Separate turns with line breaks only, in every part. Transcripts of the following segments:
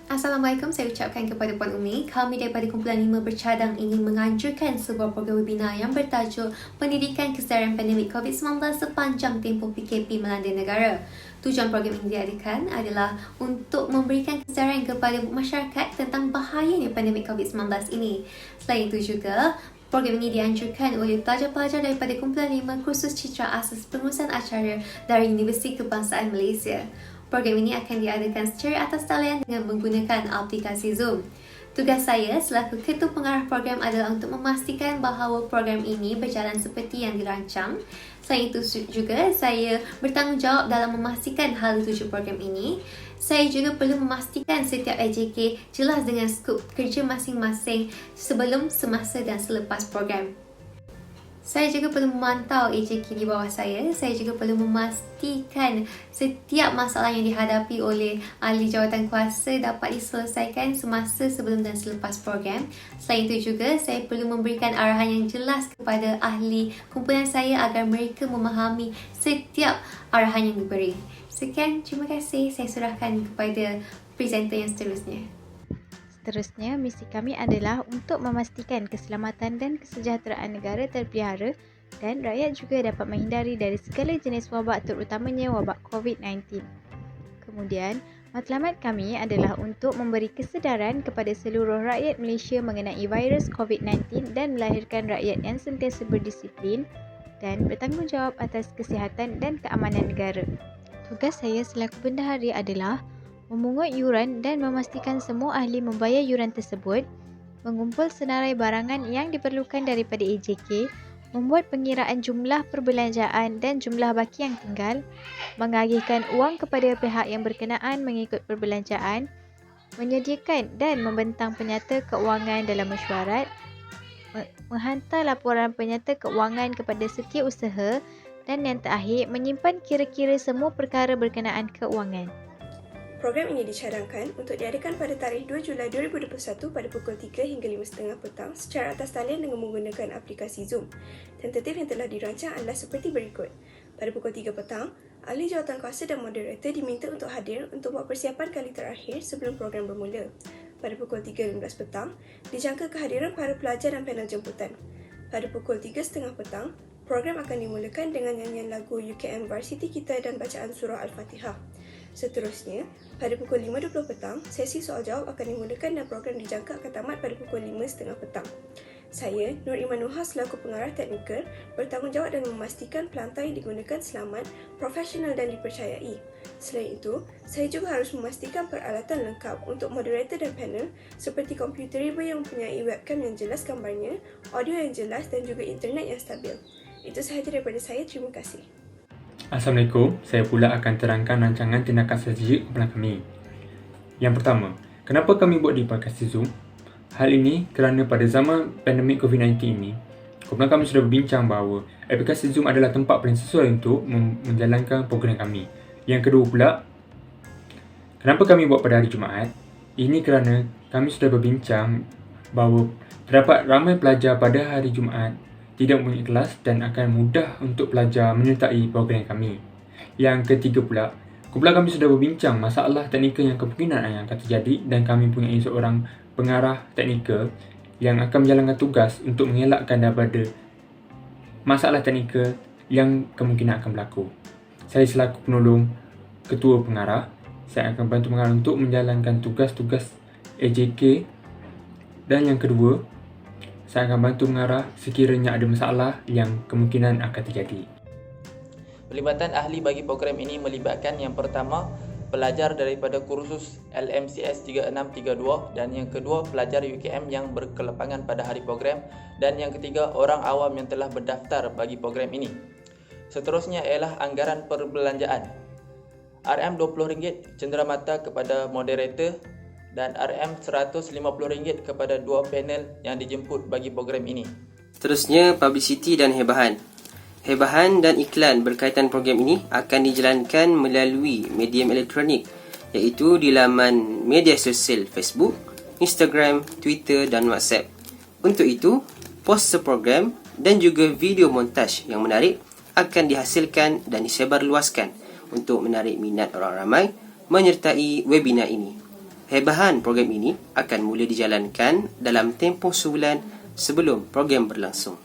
Assalamualaikum, saya ucapkan kepada Puan Umi. Kami daripada Kumpulan 5 Bercadang ingin menganjurkan sebuah program webinar yang bertajuk Pendidikan Kesedaran Pandemik COVID-19 sepanjang tempoh PKP melanda negara. Tujuan program ini diadakan adalah untuk memberikan kesedaran kepada masyarakat tentang bahayanya pandemik COVID-19 ini. Selain itu juga, program ini dianjurkan oleh pelajar-pelajar daripada Kumpulan 5 Kursus Citra Asas Pengurusan Acara dari Universiti Kebangsaan Malaysia. Program ini akan diadakan secara atas talian dengan menggunakan aplikasi Zoom. Tugas saya selaku Ketua Pengarah program adalah untuk memastikan bahawa program ini berjalan seperti yang dirancang. Selain itu juga, saya bertanggungjawab dalam memastikan hal tuju program ini. Saya juga perlu memastikan setiap AJK jelas dengan skop kerja masing-masing sebelum, semasa dan selepas program. Saya juga perlu memantau AJK di bawah saya. Saya juga perlu memastikan setiap masalah yang dihadapi oleh ahli jawatankuasa dapat diselesaikan semasa, sebelum dan selepas program. Selain itu juga, saya perlu memberikan arahan yang jelas kepada ahli kumpulan saya agar mereka memahami setiap arahan yang diberi. Sekian, terima kasih. Saya serahkan kepada presenter yang seterusnya.
Seterusnya, misi kami adalah untuk memastikan keselamatan dan kesejahteraan negara terpelihara dan rakyat juga dapat menghindari dari segala jenis wabak, terutamanya wabak COVID-19. Kemudian, matlamat kami adalah untuk memberi kesedaran kepada seluruh rakyat Malaysia mengenai virus COVID-19 dan melahirkan rakyat yang sentiasa berdisiplin dan bertanggungjawab atas kesihatan dan keamanan negara. Tugas saya selaku bendahari adalah memungut yuran dan memastikan semua ahli membayar yuran tersebut, mengumpul senarai barangan yang diperlukan daripada AJK, membuat pengiraan jumlah perbelanjaan dan jumlah baki yang tinggal, mengagihkan wang kepada pihak yang berkenaan mengikut perbelanjaan, menyediakan dan membentang penyata keuangan dalam mesyuarat, menghantar laporan penyata keuangan kepada setiausaha dan yang terakhir, menyimpan kira-kira semua perkara berkenaan keuangan.
Program ini dicadangkan untuk diadakan pada tarikh 2 Julai 2021 pada pukul 3 hingga 5.30 petang secara atas talian dengan menggunakan aplikasi Zoom. Tentatif yang telah dirancang adalah seperti berikut. Pada pukul 3 petang, ahli jawatankuasa dan moderator diminta untuk hadir untuk buat persiapan kali terakhir sebelum program bermula. Pada pukul 3.15 petang, dijangka kehadiran para pelajar dan panel jemputan. Pada pukul 3.30 petang, program akan dimulakan dengan nyanyian lagu UKM Varsity Kita dan bacaan surah Al-Fatihah. Seterusnya, pada pukul 5.20 petang, sesi soal jawab akan dimulakan dan program dijangka akan tamat pada pukul 5.30 petang. Saya, Nur Iman Nuha selaku pengarah teknikal, bertanggungjawab dan memastikan pelantai digunakan selamat, profesional dan dipercayai. Selain itu, saya juga harus memastikan peralatan lengkap untuk moderator dan panel seperti komputer riba yang mempunyai webcam yang jelas gambarnya, audio yang jelas dan juga internet yang stabil. Itu sahaja daripada saya, terima kasih.
Assalamualaikum, saya pula akan terangkan rancangan tindakan strategik kumpulan kami. Yang pertama, kenapa kami buat di aplikasi Zoom? Hal ini kerana pada zaman pandemik COVID-19 ini, kumpulan kami sudah berbincang bahawa aplikasi Zoom adalah tempat paling sesuai untuk menjalankan program kami. Yang kedua pula, kenapa kami buat pada hari Jumaat? Ini kerana kami sudah berbincang bahawa terdapat ramai pelajar pada hari Jumaat tidak mempunyai kelas dan akan mudah untuk pelajar menyertai program kami. Yang ketiga pula, kumpulan kami sudah berbincang masalah teknikal yang kemungkinan yang akan terjadi dan kami mempunyai seorang pengarah teknikal yang akan menjalankan tugas untuk mengelakkan daripada masalah teknikal yang kemungkinan akan berlaku. Saya selaku penolong ketua pengarah, saya akan bantu pengarah untuk menjalankan tugas-tugas AJK. Dan yang kedua, saya akan bantu mengarah sekiranya ada masalah yang kemungkinan akan terjadi.
Pelibatan ahli bagi program ini melibatkan yang pertama, pelajar daripada kursus LMCS 3632 dan yang kedua, pelajar UKM yang berkelapangan pada hari program dan yang ketiga, orang awam yang telah berdaftar bagi program ini. Seterusnya ialah anggaran perbelanjaan. RM20 cenderamata kepada moderator dan RM150 kepada dua panel yang dijemput bagi program ini.
Seterusnya, publicity dan hebahan. Hebahan dan iklan berkaitan program ini akan dijalankan melalui medium elektronik, iaitu di laman media sosial Facebook, Instagram, Twitter dan WhatsApp. Untuk itu, poster program dan juga video montaj yang menarik akan dihasilkan dan disebarluaskan untuk menarik minat orang ramai menyertai webinar ini. Hebahan program ini akan mula dijalankan dalam tempoh sebulan sebelum program berlangsung.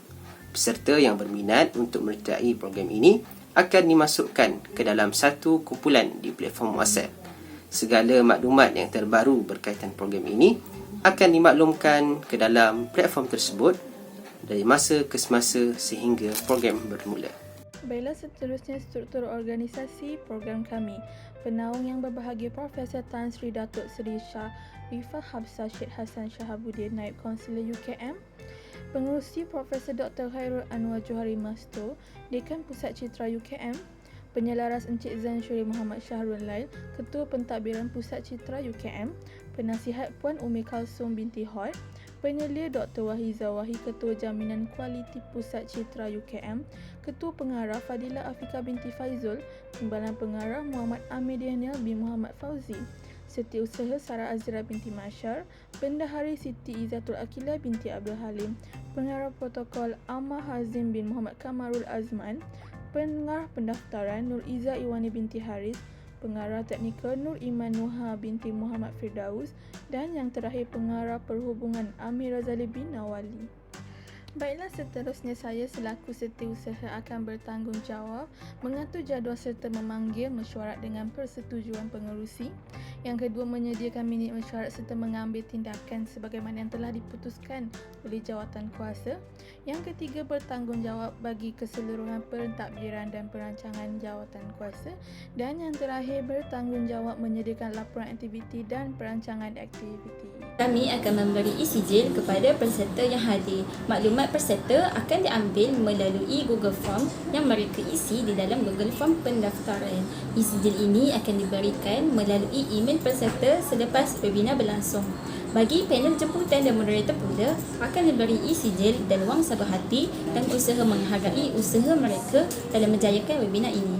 Peserta yang berminat untuk menyertai program ini akan dimasukkan ke dalam satu kumpulan di platform WhatsApp. Segala maklumat yang terbaru berkaitan program ini akan dimaklumkan ke dalam platform tersebut dari masa ke semasa sehingga program bermula.
Baiklah, seterusnya struktur organisasi program kami. Penaung yang berbahagia Profesor Tan Sri Datuk Seri Sharifah Habsah Syed Hassan Shahabuddin, Naib Kaunselor UKM. Pengerusi Profesor Dr. Khairul Anwar Johari Masto, Dekan Pusat Citra UKM. Penyelaras Encik Zan Syuri Muhammad Syahrul Lail, Ketua Pentadbiran Pusat Citra UKM. Penasihat Puan Umi Kalsum binti Hot. Penyelia Dr. Wahiza Wahi, Ketua Jaminan Kualiti Pusat Citra UKM. Ketua Pengarah Fadilah Afika binti Faizul. Timbalan Pengarah Muhammad Amir Daniel bin Muhammad Fauzi. Setiausaha Sarah Azra binti Masyar. Bendahari Siti Izzatul Akilah binti Abdul Halim. Pengarah Protokol Ammar Hazim bin Muhammad Kamarul Azman. Pengarah Pendaftaran Nur Iza Iwani binti Haris. Pengarah Teknikal Nur Iman Nuha binti Muhammad Firdaus, dan yang terakhir Pengarah Perhubungan Amir Razali bin Nawali. Baiklah, seterusnya saya selaku setiausaha akan bertanggungjawab mengatur jadual serta memanggil mesyuarat dengan persetujuan pengerusi. Yang kedua, menyediakan minit mesyuarat serta mengambil tindakan sebagaimana yang telah diputuskan oleh jawatan kuasa. Yang ketiga, bertanggungjawab bagi keseluruhan pentadbiran dan perancangan jawatan kuasa. Dan yang terakhir, bertanggungjawab menyediakan laporan aktiviti dan perancangan aktiviti.
Kami akan memberi e-sijil kepada peserta yang hadir. Maklumat peserta akan diambil melalui Google Form yang mereka isi di dalam Google Form pendaftaran. E-sijil ini akan diberikan melalui email peserta selepas webinar berlangsung. Bagi panel jemputan dan moderator pula akan diberi e-sijil dan wang sabah hati dan usaha menghargai usaha mereka dalam menjayakan webinar ini.